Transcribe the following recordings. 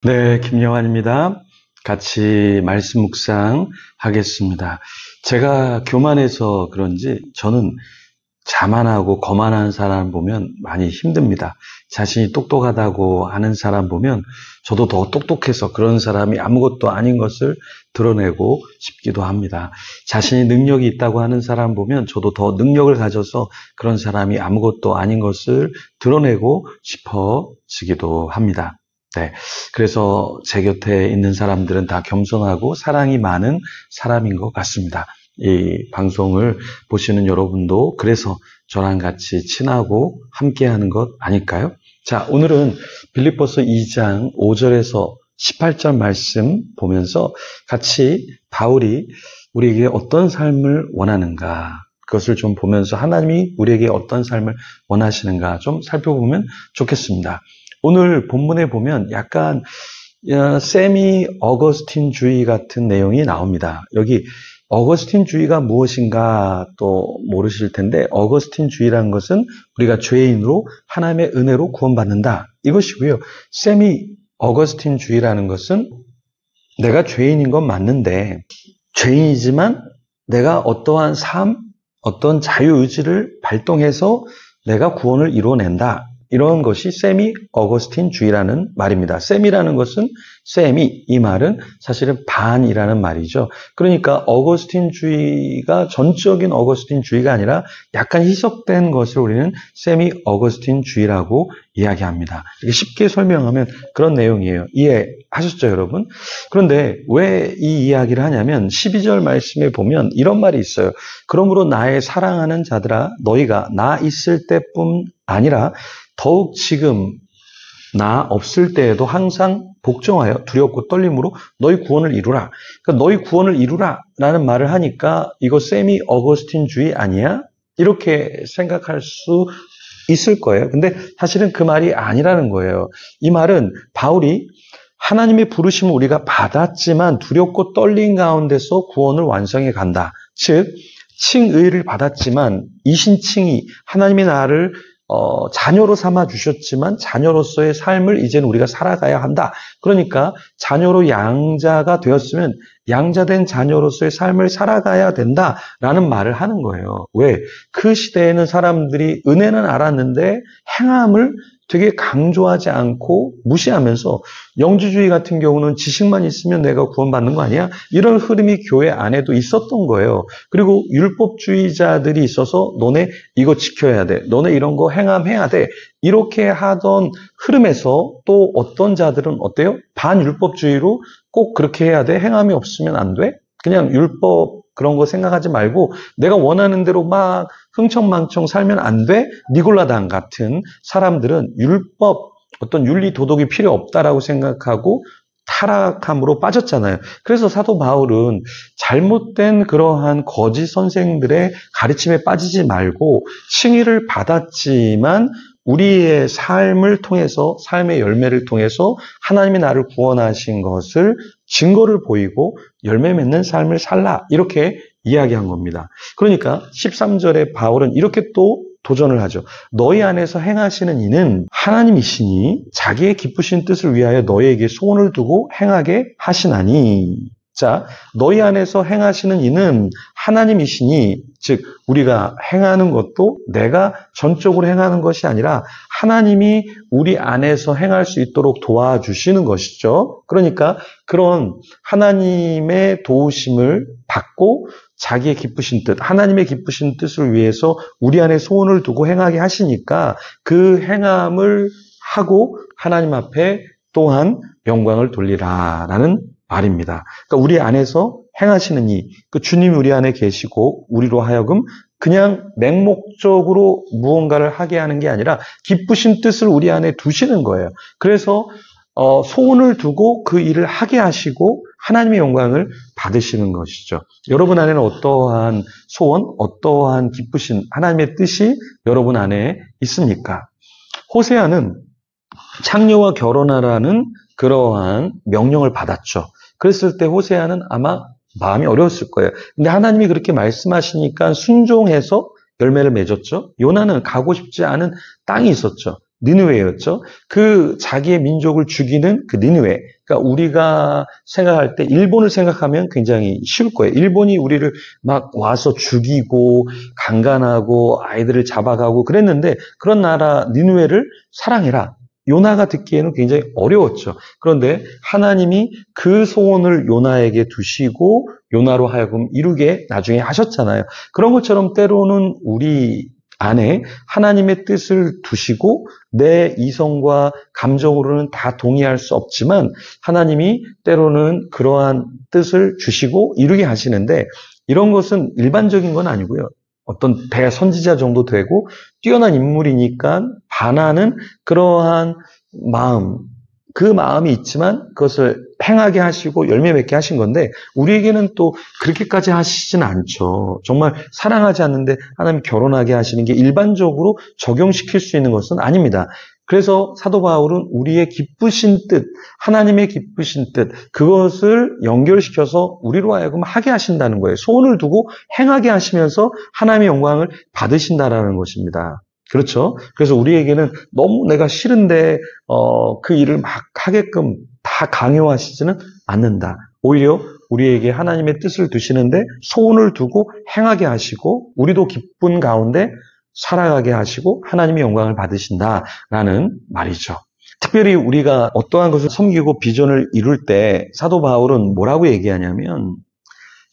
네, 김영환입니다. 같이 말씀 묵상 하겠습니다. 제가 교만해서 그런지 저는 자만하고 거만한 사람 보면 많이 힘듭니다. 자신이 똑똑하다고 하는 사람 보면 저도 더 똑똑해서 그런 사람이 아무것도 아닌 것을 드러내고 싶기도 합니다. 자신이 능력이 있다고 하는 사람 보면 저도 더 능력을 가져서 그런 사람이 아무것도 아닌 것을 드러내고 싶어지기도 합니다. 네. 그래서 제 곁에 있는 사람들은 다 겸손하고 사랑이 많은 사람인 것 같습니다. 이 방송을 보시는 여러분도 그래서 저랑 같이 친하고 함께하는 것 아닐까요? 자, 오늘은 빌립보서 2장 5절에서 18절 말씀 보면서 같이 바울이 우리에게 어떤 삶을 원하는가, 그것을 좀 보면서 하나님이 우리에게 어떤 삶을 원하시는가 좀 살펴보면 좋겠습니다. 오늘 본문에 보면 약간 세미 어거스틴주의 같은 내용이 나옵니다. 여기 어거스틴주의가 무엇인가 또 모르실 텐데, 어거스틴주의라는 것은 우리가 죄인으로 하나님의 은혜로 구원받는다, 이것이고요. 세미 어거스틴주의라는 것은 내가 죄인인 건 맞는데 죄인이지만 내가 어떠한 삶, 어떤 자유의지를 발동해서 내가 구원을 이루어낸다, 이런 것이 세미 어거스틴주의라는 말입니다. 세미라는 것은 세미, 이 말은 사실은 반이라는 말이죠. 그러니까 어거스틴주의가 전적인 어거스틴주의가 아니라 약간 희석된 것을 우리는 세미 어거스틴주의라고 이야기합니다. 이게 쉽게 설명하면 그런 내용이에요. 이해하셨죠, 여러분? 그런데 왜 이 이야기를 하냐면 12절 말씀에 보면 이런 말이 있어요. 그러므로 나의 사랑하는 자들아, 너희가 나 있을 때뿐 아니라 더욱 지금 나 없을 때에도 항상 복종하여 두렵고 떨림으로 너희 구원을 이루라. 그러니까 너희 구원을 이루라 라는 말을 하니까 이거 세미 어거스틴주의 아니야? 이렇게 생각할 수 있을 거예요. 근데 사실은 그 말이 아니라는 거예요. 이 말은 바울이 하나님의 부르심을 우리가 받았지만 두렵고 떨린 가운데서 구원을 완성해 간다. 즉, 칭의를 받았지만 이신칭의, 하나님이 나를 자녀로 삼아 주셨지만 자녀로서의 삶을 이제는 우리가 살아가야 한다. 그러니까 자녀로 양자가 되었으면 양자된 자녀로서의 삶을 살아가야 된다라는 말을 하는 거예요. 왜? 그 시대에는 사람들이 은혜는 알았는데 행함을 되게 강조하지 않고 무시하면서, 영주주의 같은 경우는 지식만 있으면 내가 구원받는 거 아니야? 이런 흐름이 교회 안에도 있었던 거예요. 그리고 율법주의자들이 있어서 너네 이거 지켜야 돼, 너네 이런 거 행함해야 돼, 이렇게 하던 흐름에서 또 어떤 자들은 어때요? 반율법주의로 꼭 그렇게 해야 돼, 행함이 없으면 안 돼, 그냥 율법 그런 거 생각하지 말고 내가 원하는 대로 막 흥청망청 살면 안 돼? 니골라당 같은 사람들은 율법, 어떤 윤리 도덕이 필요 없다라고 생각하고 타락함으로 빠졌잖아요. 그래서 사도 바울은 잘못된 그러한 거짓 선생들의 가르침에 빠지지 말고 칭의를 받았지만 우리의 삶을 통해서, 삶의 열매를 통해서 하나님이 나를 구원하신 것을 증거를 보이고 열매 맺는 삶을 살라, 이렇게 이야기한 겁니다. 그러니까 13절에 바울은 이렇게 또 도전을 하죠. 너희 안에서 행하시는 이는 하나님이시니 자기의 기쁘신 뜻을 위하여 너희에게 소원을 두고 행하게 하시나니. 자, 너희 안에서 행하시는 이는 하나님이시니, 즉 우리가 행하는 것도 내가 전적으로 행하는 것이 아니라 하나님이 우리 안에서 행할 수 있도록 도와주시는 것이죠. 그러니까 그런 하나님의 도우심을 받고 자기의 기쁘신 뜻, 하나님의 기쁘신 뜻을 위해서 우리 안에 소원을 두고 행하게 하시니까 그 행함을 하고 하나님 앞에 또한 영광을 돌리라라는 말입니다. 그러니까 우리 안에서 행하시는 이, 그 주님이 우리 안에 계시고 우리로 하여금 그냥 맹목적으로 무언가를 하게 하는 게 아니라 기쁘신 뜻을 우리 안에 두시는 거예요. 그래서 소원을 두고 그 일을 하게 하시고 하나님의 영광을 받으시는 것이죠. 여러분 안에는 어떠한 소원, 어떠한 기쁘신 하나님의 뜻이 여러분 안에 있습니까? 호세아는 창녀와 결혼하라는 그러한 명령을 받았죠. 그랬을 때 호세아는 아마 마음이 어려웠을 거예요. 근데 하나님이 그렇게 말씀하시니까 순종해서 열매를 맺었죠. 요나는 가고 싶지 않은 땅이 있었죠. 니느웨였죠. 그 자기의 민족을 죽이는 그 니느웨. 그러니까 우리가 생각할 때 일본을 생각하면 굉장히 쉬울 거예요. 일본이 우리를 막 와서 죽이고 강간하고 아이들을 잡아가고 그랬는데 그런 나라 니느웨를 사랑해라. 요나가 듣기에는 굉장히 어려웠죠. 그런데 하나님이 그 소원을 요나에게 두시고 요나로 하여금 이루게 나중에 하셨잖아요. 그런 것처럼 때로는 우리 안에 하나님의 뜻을 두시고 내 이성과 감정으로는 다 동의할 수 없지만 하나님이 때로는 그러한 뜻을 주시고 이루게 하시는데 이런 것은 일반적인 건 아니고요. 어떤 대선지자 정도 되고 뛰어난 인물이니까 반하는 그러한 마음, 그 마음이 있지만 그것을 행하게 하시고 열매 맺게 하신 건데 우리에게는 또 그렇게까지 하시진 않죠. 정말 사랑하지 않는데 하나님 결혼하게 하시는 게 일반적으로 적용시킬 수 있는 것은 아닙니다. 그래서 사도 바울은 우리의 기쁘신 뜻, 하나님의 기쁘신 뜻, 그것을 연결시켜서 우리로 하여금 하게 하신다는 거예요. 소원을 두고 행하게 하시면서 하나님의 영광을 받으신다라는 것입니다. 그렇죠? 그래서 우리에게는 너무 내가 싫은데 그 일을 막 하게끔 다 강요하시지는 않는다. 오히려 우리에게 하나님의 뜻을 두시는데 소원을 두고 행하게 하시고 우리도 기쁜 가운데 살아가게 하시고 하나님의 영광을 받으신다라는 말이죠. 특별히 우리가 어떠한 것을 섬기고 비전을 이룰 때 사도 바울은 뭐라고 얘기하냐면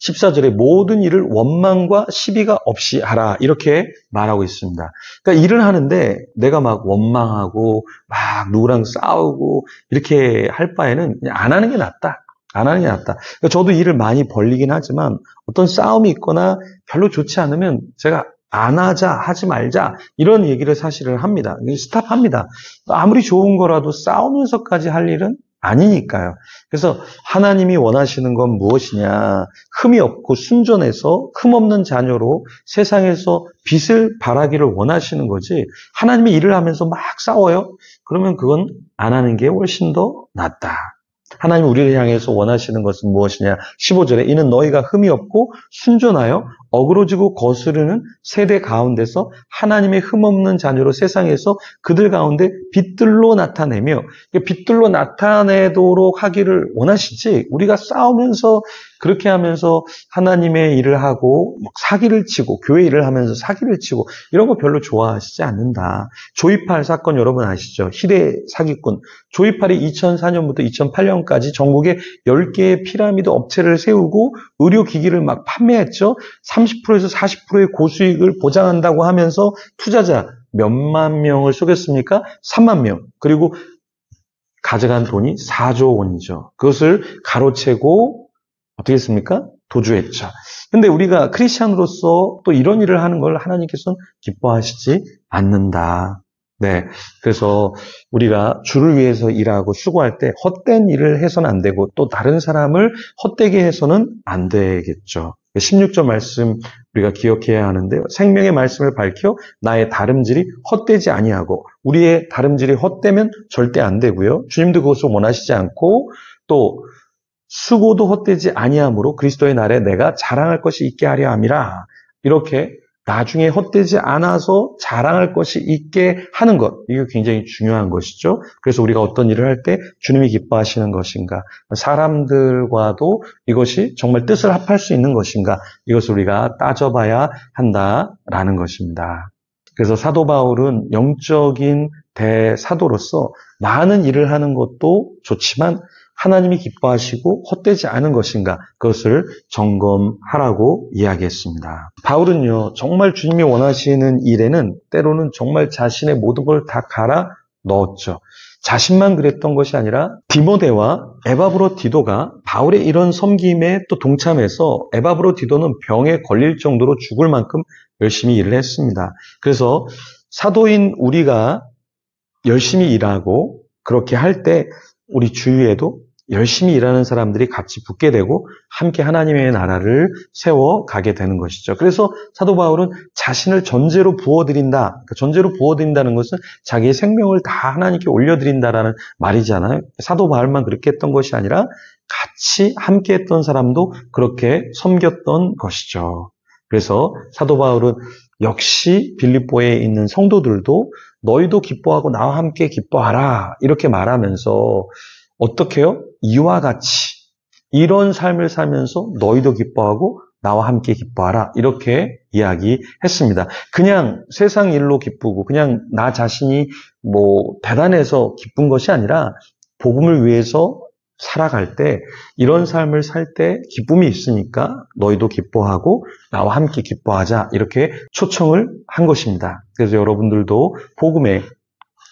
14절에 모든 일을 원망과 시비가 없이 하라 이렇게 말하고 있습니다. 그러니까 일을 하는데 내가 막 원망하고 막 누구랑 싸우고 이렇게 할 바에는 그냥 안 하는 게 낫다. 안 하는 게 낫다. 그러니까 저도 일을 많이 벌리긴 하지만 어떤 싸움이 있거나 별로 좋지 않으면 제가 안 하자, 하지 말자 이런 얘기를 사실은 합니다. 스탑합니다. 아무리 좋은 거라도 싸우면서까지 할 일은 아니니까요. 그래서 하나님이 원하시는 건 무엇이냐? 흠이 없고 순전해서 흠없는 자녀로 세상에서 빛을 발하기를 원하시는 거지. 하나님이 일을 하면서 막 싸워요? 그러면 그건 안 하는 게 훨씬 더 낫다. 하나님 우리를 향해서 원하시는 것은 무엇이냐? 15절에 이는 너희가 흠이 없고 순전하여 어그러지고 거스르는 세대 가운데서 하나님의 흠없는 자녀로 세상에서 그들 가운데 빛들로 나타내며 빛들로 나타내도록 하기를 원하시지 우리가 싸우면서 그렇게 하면서 하나님의 일을 하고 사기를 치고 교회 일을 하면서 사기를 치고 이런 거 별로 좋아하시지 않는다. 조이팔 사건 여러분 아시죠? 희대 사기꾼. 조이팔이 2004년부터 2008년까지 전국에 10개의 피라미드 업체를 세우고 의료기기를 막 판매했죠. 30%에서 40%의 고수익을 보장한다고 하면서 투자자 몇만 명을 속였습니까? 3만 명. 그리고 가져간 돈이 4조 원이죠. 그것을 가로채고 어떻게 했습니까? 도주했죠. 근데 우리가 크리스찬으로서 또 이런 일을 하는 걸 하나님께서는 기뻐하시지 않는다. 네. 그래서 우리가 주를 위해서 일하고 수고할 때 헛된 일을 해서는 안 되고 또 다른 사람을 헛되게 해서는 안 되겠죠. 16절 말씀 우리가 기억해야 하는데요. 생명의 말씀을 밝혀 나의 다름질이 헛되지 아니하고 우리의 다름질이 헛되면 절대 안 되고요. 주님도 그것을 원하시지 않고 또 수고도 헛되지 아니하므로 그리스도의 날에 내가 자랑할 것이 있게 하려 함이라. 이렇게 나중에 헛되지 않아서 자랑할 것이 있게 하는 것. 이게 굉장히 중요한 것이죠. 그래서 우리가 어떤 일을 할 때 주님이 기뻐하시는 것인가, 사람들과도 이것이 정말 뜻을 합할 수 있는 것인가, 이것을 우리가 따져봐야 한다라는 것입니다. 그래서 사도 바울은 영적인 대사도로서 많은 일을 하는 것도 좋지만 하나님이 기뻐하시고 헛되지 않은 것인가 그것을 점검하라고 이야기했습니다. 바울은요 정말 주님이 원하시는 일에는 때로는 정말 자신의 모든 걸 다 갈아 넣었죠. 자신만 그랬던 것이 아니라 디모데와 에바브로디도가 바울의 이런 섬김에 또 동참해서 에바브로디도는 병에 걸릴 정도로 죽을 만큼 열심히 일을 했습니다. 그래서 사도인 우리가 열심히 일하고 그렇게 할 때 우리 주위에도 열심히 일하는 사람들이 같이 붙게 되고 함께 하나님의 나라를 세워가게 되는 것이죠. 그래서 사도 바울은 자신을 전제로 부어드린다. 전제로 부어드린다는 것은 자기의 생명을 다 하나님께 올려드린다라는 말이잖아요. 사도 바울만 그렇게 했던 것이 아니라 같이 함께 했던 사람도 그렇게 섬겼던 것이죠. 그래서 사도 바울은 역시 빌립보에 있는 성도들도 너희도 기뻐하고 나와 함께 기뻐하라 이렇게 말하면서 어떻게 해요? 이와 같이 이런 삶을 살면서 너희도 기뻐하고 나와 함께 기뻐하라 이렇게 이야기했습니다. 그냥 세상 일로 기쁘고 그냥 나 자신이 뭐 대단해서 기쁜 것이 아니라 복음을 위해서 살아갈 때 이런 삶을 살 때 기쁨이 있으니까 너희도 기뻐하고 나와 함께 기뻐하자 이렇게 초청을 한 것입니다. 그래서 여러분들도 복음에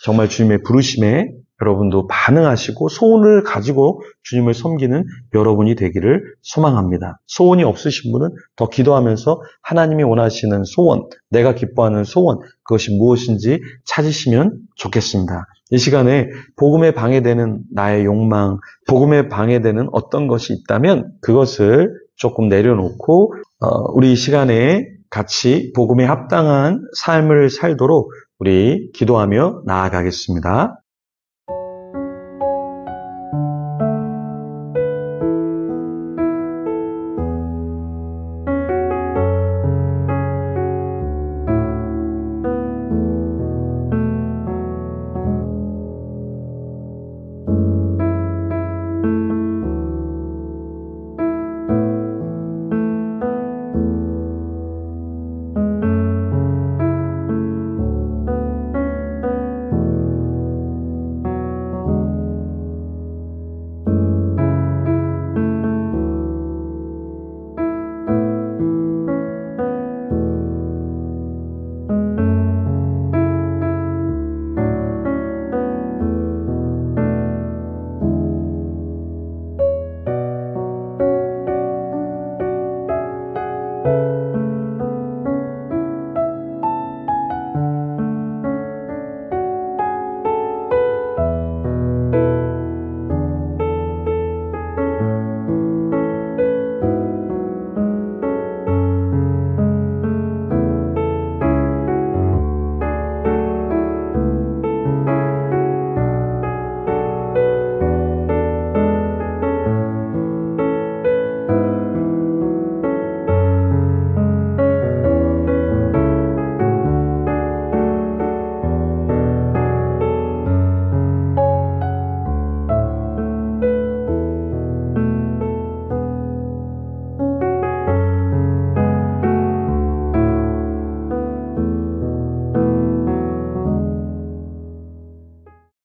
정말 주님의 부르심에 여러분도 반응하시고 소원을 가지고 주님을 섬기는 여러분이 되기를 소망합니다. 소원이 없으신 분은 더 기도하면서 하나님이 원하시는 소원, 내가 기뻐하는 소원, 그것이 무엇인지 찾으시면 좋겠습니다. 이 시간에 복음에 방해되는 나의 욕망, 복음에 방해되는 어떤 것이 있다면 그것을 조금 내려놓고 우리 이 시간에 같이 복음에 합당한 삶을 살도록 우리 기도하며 나아가겠습니다.